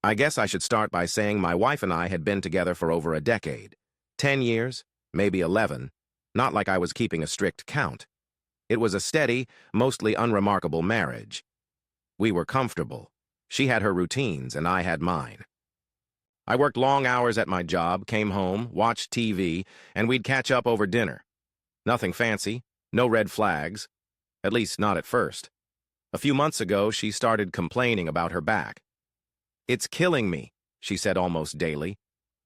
I guess I should start by saying my wife and I had been together for over a decade. 10 years, maybe 11, not like I was keeping a strict count. It was a steady, mostly unremarkable marriage. We were comfortable. She had her routines, and I had mine. I worked long hours at my job, came home, watched TV, and we'd catch up over dinner. Nothing fancy, no red flags, at least not at first. A few months ago, she started complaining about her back. "It's killing me," she said almost daily.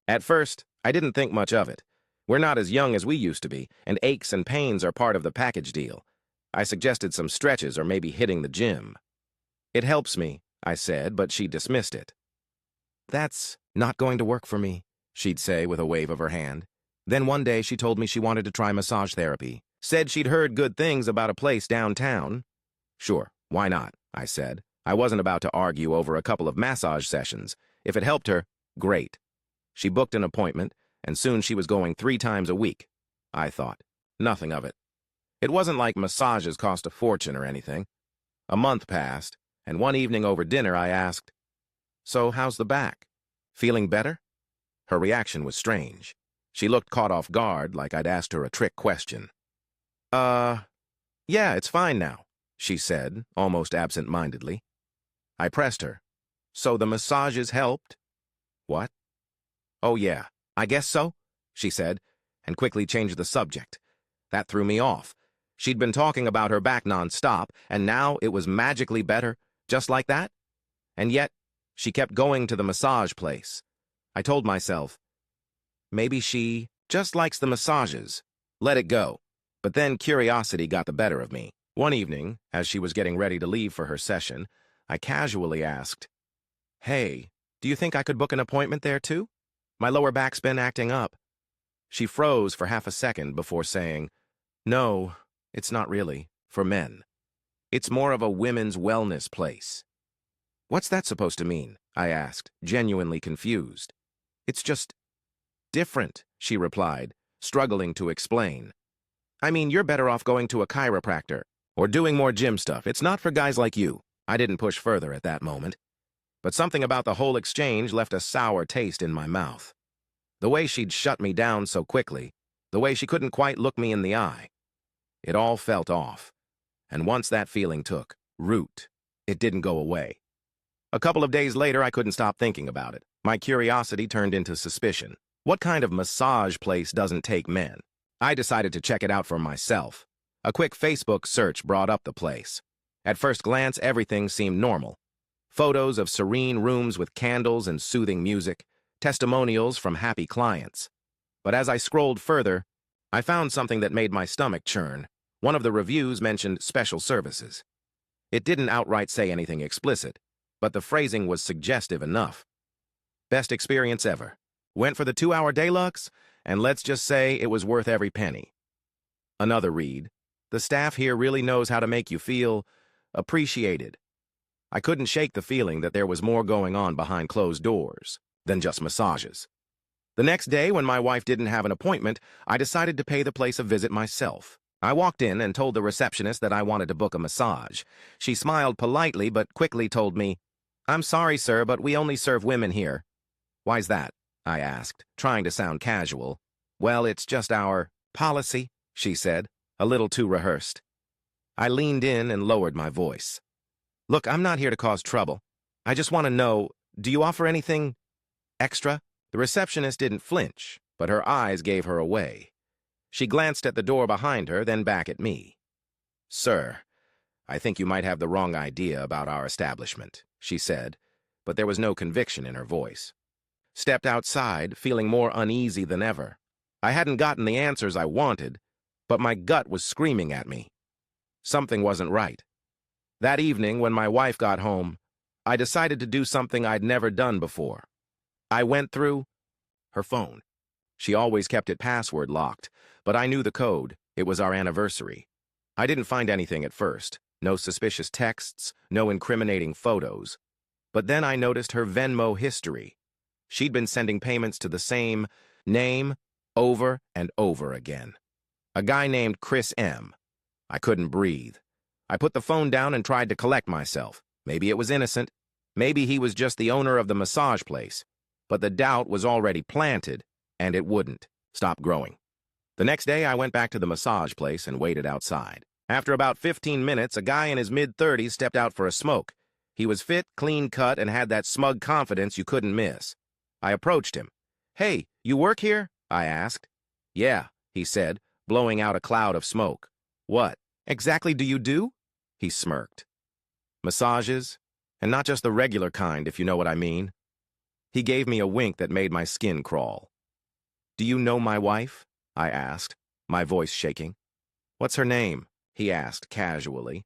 At first, I didn't think much of it. We're not as young as we used to be, and aches and pains are part of the package deal. I suggested some stretches or maybe hitting the gym. "It helps me," I said, but she dismissed it. "That's not going to work for me," she'd say with a wave of her hand. Then one day she told me she wanted to try massage therapy. Said she'd heard good things about a place downtown. Sure, why not, I said. I wasn't about to argue over a couple of massage sessions. If it helped her, great. She booked an appointment, and soon she was going 3 times a week. I thought, nothing of it. It wasn't like massages cost a fortune or anything. A month passed, and one evening over dinner I asked, "So how's the back? Feeling better?" Her reaction was strange. She looked caught off guard, like I'd asked her a trick question. Yeah, it's fine now," she said, almost absent-mindedly. I pressed her. "So the massages helped?" "What?" "Oh, yeah, I guess so," she said, and quickly changed the subject. That threw me off. She'd been talking about her back nonstop, and now it was magically better, just like that? And yet, she kept going to the massage place. I told myself, maybe she just likes the massages. Let it go. But then curiosity got the better of me. One evening, as she was getting ready to leave for her session, I casually asked, "Hey, do you think I could book an appointment there too? My lower back's been acting up." She froze for half a second before saying, "No, it's not really, for men. It's more of a women's wellness place." "What's that supposed to mean?" I asked, genuinely confused. "It's just different," she replied, struggling to explain. "I mean, you're better off going to a chiropractor or doing more gym stuff. It's not for guys like you." I didn't push further at that moment. But something about the whole exchange left a sour taste in my mouth. The way she'd shut me down so quickly, the way she couldn't quite look me in the eye. It all felt off. And once that feeling took root, it didn't go away. A couple of days later, I couldn't stop thinking about it. My curiosity turned into suspicion. What kind of massage place doesn't take men? I decided to check it out for myself. A quick Facebook search brought up the place. At first glance, everything seemed normal. Photos of serene rooms with candles and soothing music, testimonials from happy clients. But as I scrolled further, I found something that made my stomach churn. One of the reviews mentioned special services. It didn't outright say anything explicit, but the phrasing was suggestive enough. Best experience ever. Went for the 2-hour deluxe, and let's just say it was worth every penny. Another read. The staff here really knows how to make you feel appreciated. I couldn't shake the feeling that there was more going on behind closed doors than just massages. The next day, when my wife didn't have an appointment, I decided to pay the place a visit myself. I walked in and told the receptionist that I wanted to book a massage. She smiled politely but quickly told me, "I'm sorry, sir, but we only serve women here." "Why's that?" I asked, trying to sound casual. "Well, it's just our policy," she said, a little too rehearsed. I leaned in and lowered my voice. "Look, I'm not here to cause trouble. I just want to know, do you offer anything extra?" The receptionist didn't flinch, but her eyes gave her away. She glanced at the door behind her, then back at me. "Sir, I think you might have the wrong idea about our establishment," she said, but there was no conviction in her voice. Stepped outside, feeling more uneasy than ever. I hadn't gotten the answers I wanted, but my gut was screaming at me. Something wasn't right. That evening, when my wife got home, I decided to do something I'd never done before. I went through her phone. She always kept it password locked, but I knew the code. It was our anniversary. I didn't find anything at first. No suspicious texts, no incriminating photos. But then I noticed her Venmo history. She'd been sending payments to the same name over and over again. A guy named Chris M. I couldn't breathe. I put the phone down and tried to collect myself. Maybe it was innocent. Maybe he was just the owner of the massage place, but the doubt was already planted, and it wouldn't stop growing. The next day, I went back to the massage place and waited outside. After about 15 minutes, a guy in his mid-30s stepped out for a smoke. He was fit, clean-cut, and had that smug confidence you couldn't miss. I approached him. "Hey, you work here?" I asked. "Yeah," he said, blowing out a cloud of smoke. "What exactly do you do?" He smirked. "Massages, and not just the regular kind, if you know what I mean." He gave me a wink that made my skin crawl. "Do you know my wife?" I asked, my voice shaking. "What's her name?" he asked casually.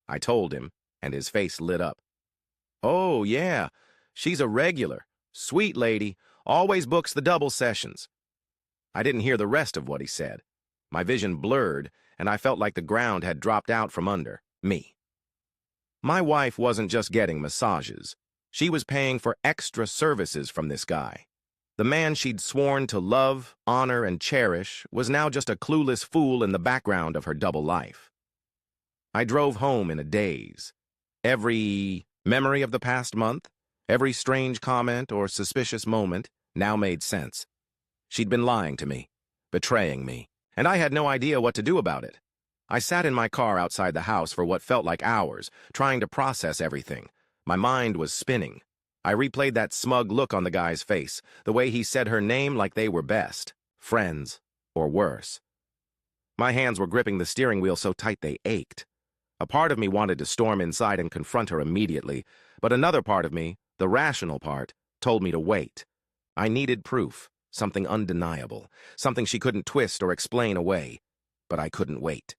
I told him, and his face lit up. "Oh, yeah, she's a regular. Sweet lady, always books the double sessions." I didn't hear the rest of what he said. My vision blurred, and I felt like the ground had dropped out from under me. My wife wasn't just getting massages. She was paying for extra services from this guy. The man she'd sworn to love, honor, and cherish was now just a clueless fool in the background of her double life. I drove home in a daze. Every memory of the past month, every strange comment or suspicious moment now made sense. She'd been lying to me, betraying me, and I had no idea what to do about it. I sat in my car outside the house for what felt like hours, trying to process everything. My mind was spinning. I replayed that smug look on the guy's face, the way he said her name like they were best, friends, or worse. My hands were gripping the steering wheel so tight they ached. A part of me wanted to storm inside and confront her immediately, but another part of me, the rational part, told me to wait. I needed proof, something undeniable, something she couldn't twist or explain away, but I couldn't wait.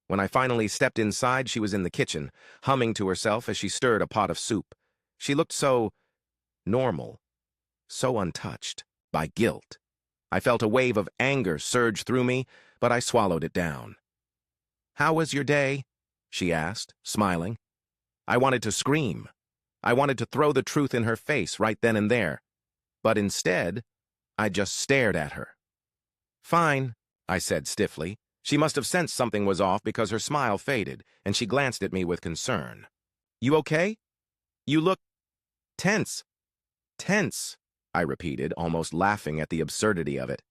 When I finally stepped inside, she was in the kitchen, humming to herself as she stirred a pot of soup. She looked so normal, so untouched by guilt. I felt a wave of anger surge through me, but I swallowed it down. "How was your day?" she asked, smiling. I wanted to scream. I wanted to throw the truth in her face right then and there. But instead, I just stared at her. "Fine," I said stiffly. She must have sensed something was off because her smile faded, and she glanced at me with concern. "You okay? You look tense." "Tense," I repeated, almost laughing at the absurdity of it.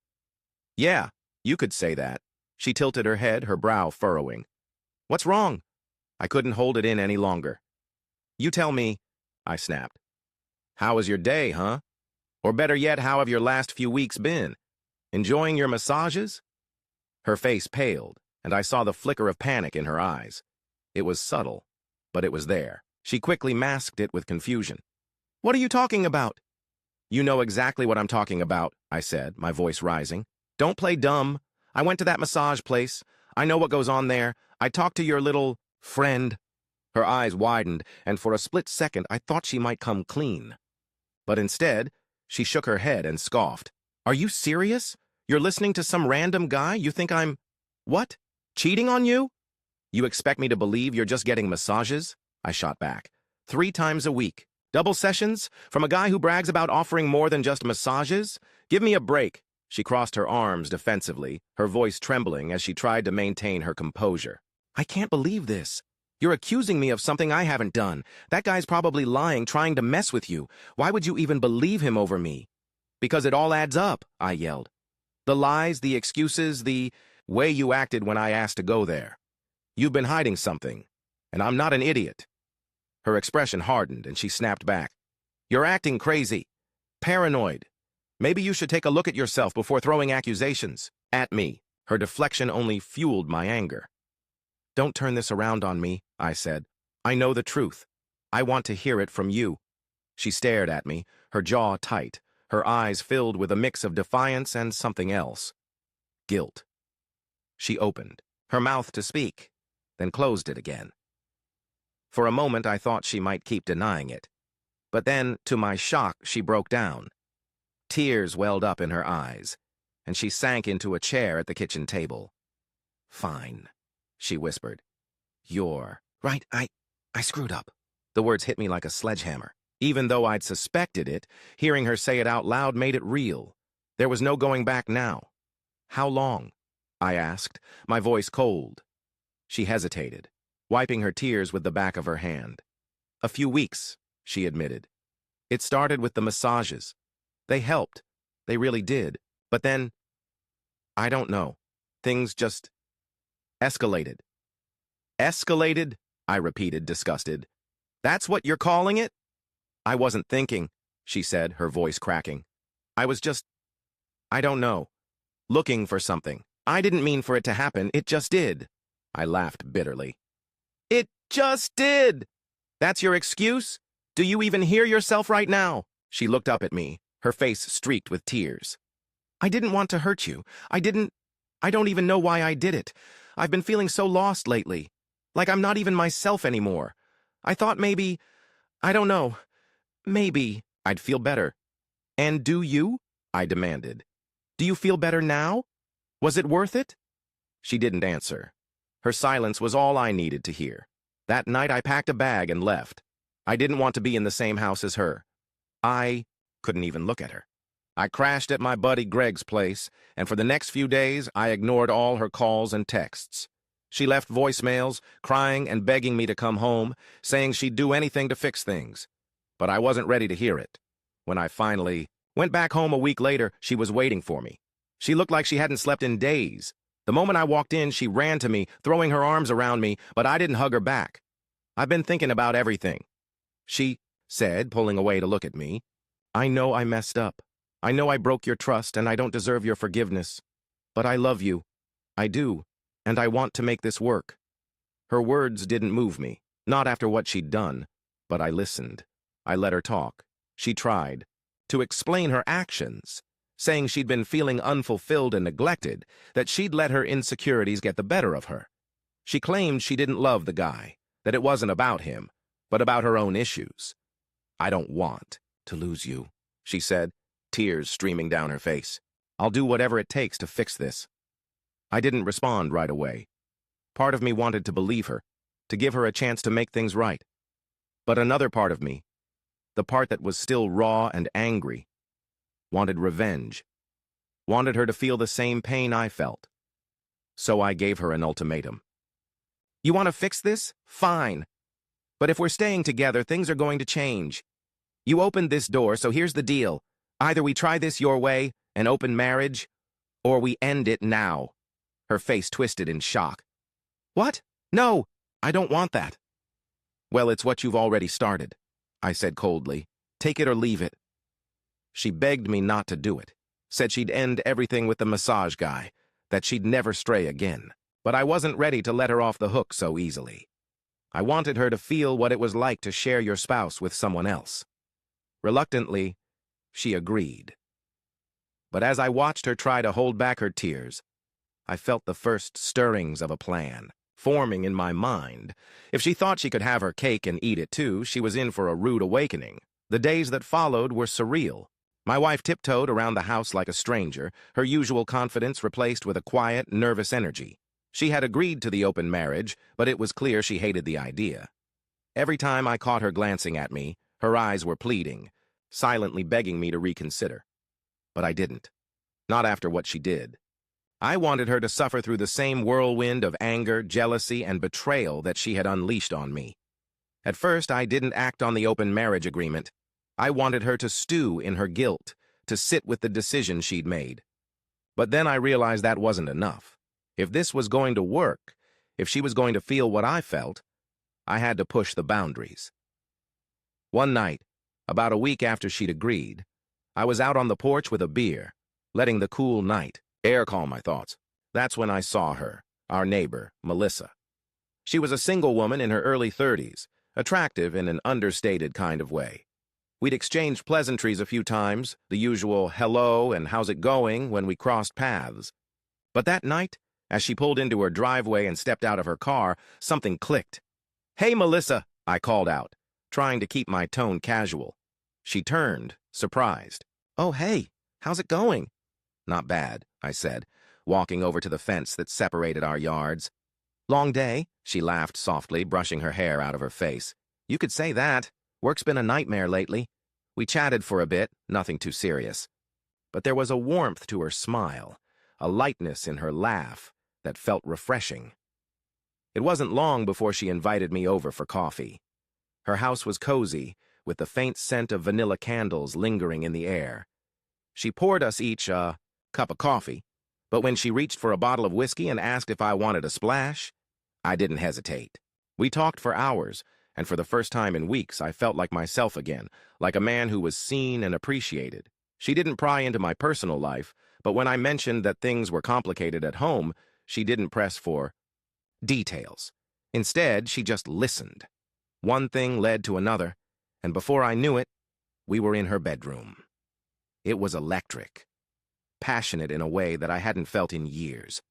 "Yeah, you could say that." She tilted her head, her brow furrowing. "What's wrong?" I couldn't hold it in any longer. "You tell me," I snapped. "How was your day, huh? Or better yet, how have your last few weeks been? Enjoying your massages?" Her face paled, and I saw the flicker of panic in her eyes. It was subtle, but it was there. She quickly masked it with confusion. "What are you talking about?" "You know exactly what I'm talking about," I said, my voice rising. "Don't play dumb. I went to that massage place. I know what goes on there. I talked to your little friend." Her eyes widened, and for a split second I thought she might come clean. But instead, she shook her head and scoffed. "Are you serious? You're listening to some random guy? You think I'm... what? Cheating on you? You expect me to believe you're just getting massages?" I shot back. 3 times a week. Double sessions? From a guy who brags about offering more than just massages? Give me a break." She crossed her arms defensively, her voice trembling as she tried to maintain her composure. "I can't believe this. You're accusing me of something I haven't done. That guy's probably lying, trying to mess with you. Why would you even believe him over me?" "Because it all adds up," I yelled. "The lies, the excuses, the way you acted when I asked to go there. You've been hiding something, and I'm not an idiot." Her expression hardened, and she snapped back. "You're acting crazy. Paranoid. Maybe you should take a look at yourself before throwing accusations at me." Her deflection only fueled my anger. "Don't turn this around on me," I said. "I know the truth. I want to hear it from you." She stared at me, her jaw tight, her eyes filled with a mix of defiance and something else. Guilt. She opened her mouth to speak, then closed it again. For a moment, I thought she might keep denying it. But then, to my shock, she broke down. Tears welled up in her eyes, and she sank into a chair at the kitchen table. "Fine," she whispered. "You're right, I screwed up." The words hit me like a sledgehammer. Even though I'd suspected it, hearing her say it out loud made it real. There was no going back now. "How long?" I asked, my voice cold. She hesitated, wiping her tears with the back of her hand. "A few weeks," she admitted. It started with the massages. They helped. They really did. But then, I don't know. Things just escalated. Escalated? I repeated, disgusted. That's what you're calling it? I wasn't thinking, she said, her voice cracking. I was just, I don't know, looking for something. I didn't mean for it to happen, it just did. I laughed bitterly. It just did! That's your excuse? Do you even hear yourself right now? She looked up at me, her face streaked with tears. I didn't want to hurt you. I don't even know why I did it. I've been feeling so lost lately. Like I'm not even myself anymore. I thought maybe, I don't know, maybe I'd feel better. And do you? I demanded. Do you feel better now? Was it worth it? She didn't answer. Her silence was all I needed to hear. That night I packed a bag and left. I didn't want to be in the same house as her. I couldn't even look at her. I crashed at my buddy Greg's place, and for the next few days I ignored all her calls and texts. She left voicemails, crying and begging me to come home, saying she'd do anything to fix things. But I wasn't ready to hear it. When I finally went back home a week later, she was waiting for me. She looked like she hadn't slept in days. The moment I walked in, she ran to me, throwing her arms around me, but I didn't hug her back. I've been thinking about everything. She said, pulling away to look at me. I know I messed up. I know I broke your trust and I don't deserve your forgiveness. But I love you. I do. And I want to make this work. Her words didn't move me, not after what she'd done. But I listened. I let her talk. She tried to explain her actions, saying she'd been feeling unfulfilled and neglected, that she'd let her insecurities get the better of her. She claimed she didn't love the guy, that it wasn't about him, but about her own issues. I don't want to lose you, she said, tears streaming down her face. I'll do whatever it takes to fix this. I didn't respond right away. Part of me wanted to believe her, to give her a chance to make things right. But another part of me, the part that was still raw and angry, wanted revenge, wanted her to feel the same pain I felt. So I gave her an ultimatum. You want to fix this? Fine. But if we're staying together, things are going to change. You opened this door, so here's the deal. Either we try this your way, an open marriage, or we end it now. Her face twisted in shock. What? No, I don't want that. Well, it's what you've already started, I said coldly. Take it or leave it. She begged me not to do it, said she'd end everything with the massage guy, that she'd never stray again. But I wasn't ready to let her off the hook so easily. I wanted her to feel what it was like to share your spouse with someone else. Reluctantly, she agreed. But as I watched her try to hold back her tears, I felt the first stirrings of a plan forming in my mind. If she thought she could have her cake and eat it too, she was in for a rude awakening. The days that followed were surreal. My wife tiptoed around the house like a stranger, her usual confidence replaced with a quiet, nervous energy. She had agreed to the open marriage, but it was clear she hated the idea. Every time I caught her glancing at me, her eyes were pleading, silently begging me to reconsider. But I didn't. Not after what she did. I wanted her to suffer through the same whirlwind of anger, jealousy, and betrayal that she had unleashed on me. At first, I didn't act on the open marriage agreement. I wanted her to stew in her guilt, to sit with the decision she'd made. But then I realized that wasn't enough. If this was going to work, if she was going to feel what I felt, I had to push the boundaries. One night, about a week after she'd agreed, I was out on the porch with a beer, letting the cool night air calm my thoughts. That's when I saw her, our neighbor, Melissa. She was a single woman in her early 30s, attractive in an understated kind of way. We'd exchanged pleasantries a few times, the usual hello and how's it going when we crossed paths. But that night, as she pulled into her driveway and stepped out of her car, something clicked. Hey, Melissa, I called out, trying to keep my tone casual. She turned, surprised. Oh, hey, how's it going? Not bad, I said, walking over to the fence that separated our yards. Long day? She laughed softly, brushing her hair out of her face. You could say that. Work's been a nightmare lately. We chatted for a bit, nothing too serious. But there was a warmth to her smile, a lightness in her laugh that felt refreshing. It wasn't long before she invited me over for coffee. Her house was cozy, with the faint scent of vanilla candles lingering in the air. She poured us each a cup of coffee, but when she reached for a bottle of whiskey and asked if I wanted a splash, I didn't hesitate. We talked for hours, and for the first time in weeks, I felt like myself again, like a man who was seen and appreciated. She didn't pry into my personal life, but when I mentioned that things were complicated at home, she didn't press for details. Instead, she just listened. One thing led to another, and before I knew it, we were in her bedroom. It was electric, passionate in a way that I hadn't felt in years.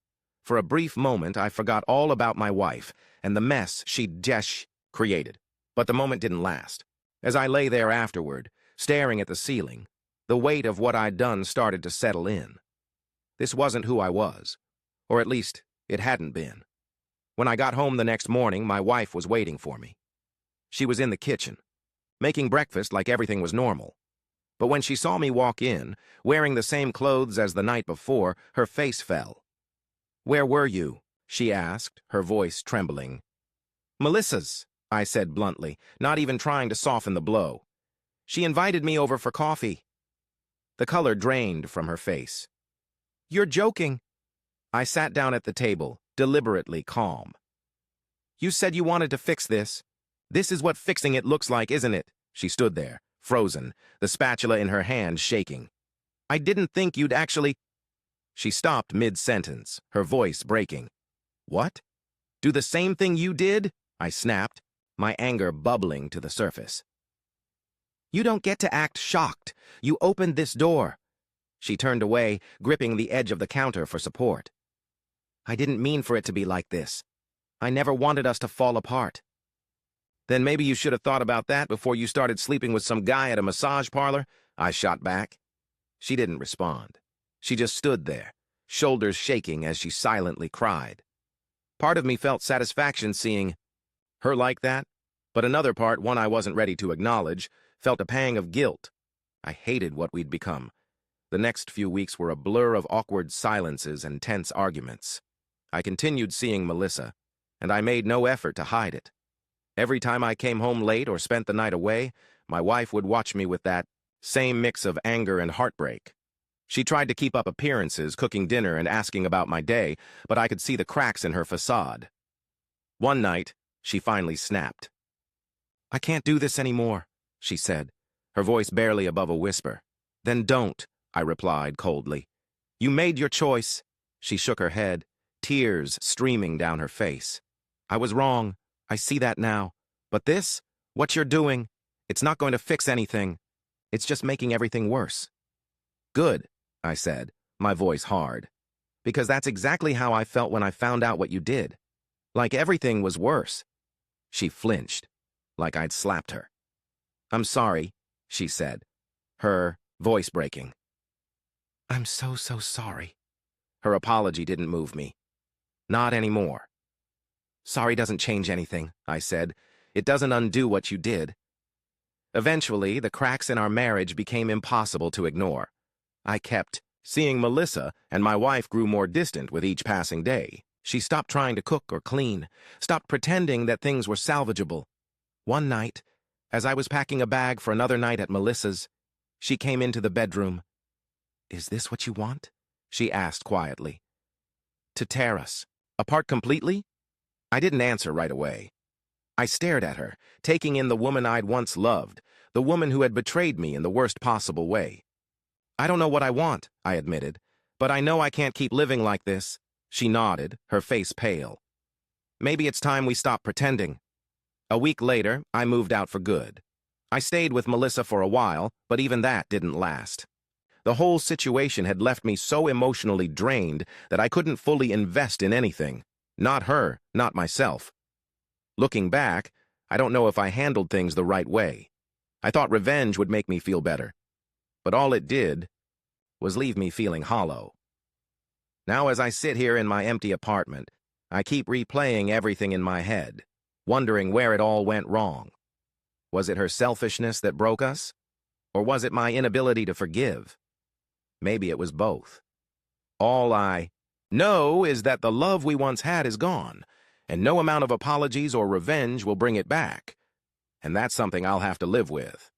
For a brief moment, I forgot all about my wife and the mess she'd just created. But the moment didn't last. As I lay there afterward, staring at the ceiling, the weight of what I'd done started to settle in. This wasn't who I was, or at least it hadn't been. When I got home the next morning, my wife was waiting for me. She was in the kitchen, making breakfast like everything was normal. But when she saw me walk in, wearing the same clothes as the night before, her face fell. "Where were you?" she asked, her voice trembling. "Melissa's," I said bluntly, not even trying to soften the blow. "She invited me over for coffee." The color drained from her face. "You're joking." I sat down at the table, deliberately calm. "You said you wanted to fix this. This is what fixing it looks like, isn't it?" She stood there, frozen, the spatula in her hand shaking. "I didn't think you'd actually—" She stopped mid-sentence, her voice breaking. "What? Do the same thing you did?" I snapped, my anger bubbling to the surface. "You don't get to act shocked. You opened this door." She turned away, gripping the edge of the counter for support. "I didn't mean for it to be like this. I never wanted us to fall apart." "Then maybe you should have thought about that before you started sleeping with some guy at a massage parlor," I shot back. She didn't respond. She just stood there, shoulders shaking as she silently cried. Part of me felt satisfaction seeing her like that, but another part, one I wasn't ready to acknowledge, felt a pang of guilt. I hated what we'd become. The next few weeks were a blur of awkward silences and tense arguments. I continued seeing Melissa, and I made no effort to hide it. Every time I came home late or spent the night away, my wife would watch me with that same mix of anger and heartbreak. She tried to keep up appearances, cooking dinner and asking about my day, but I could see the cracks in her facade. One night, she finally snapped. "I can't do this anymore," she said, her voice barely above a whisper. "Then don't," I replied coldly. "You made your choice." She shook her head, tears streaming down her face. "I was wrong. I see that now. But this, what you're doing, it's not going to fix anything. It's just making everything worse." "Good," I said, my voice hard. "Because that's exactly how I felt when I found out what you did. Like everything was worse." She flinched, like I'd slapped her. "I'm sorry," she said, her voice breaking. "I'm so sorry." Her apology didn't move me. "Not anymore." "Sorry doesn't change anything," I said. "It doesn't undo what you did." Eventually, the cracks in our marriage became impossible to ignore. I kept seeing Melissa, and my wife grew more distant with each passing day. She stopped trying to cook or clean, stopped pretending that things were salvageable. One night, as I was packing a bag for another night at Melissa's, she came into the bedroom. "Is this what you want?" she asked quietly. "To tear us apart completely?" I didn't answer right away. I stared at her, taking in the woman I'd once loved, the woman who had betrayed me in the worst possible way. "I don't know what I want," I admitted, "but I know I can't keep living like this." She nodded, her face pale. "Maybe it's time we stop pretending." A week later, I moved out for good. I stayed with Melissa for a while, but even that didn't last. The whole situation had left me so emotionally drained that I couldn't fully invest in anything. Not her, not myself. Looking back, I don't know if I handled things the right way. I thought revenge would make me feel better. But all it did was leave me feeling hollow. Now as I sit here in my empty apartment, I keep replaying everything in my head, wondering where it all went wrong. Was it her selfishness that broke us? Or was it my inability to forgive? Maybe it was both. All I know is that the love we once had is gone, and no amount of apologies or revenge will bring it back. and that's something I'll have to live with.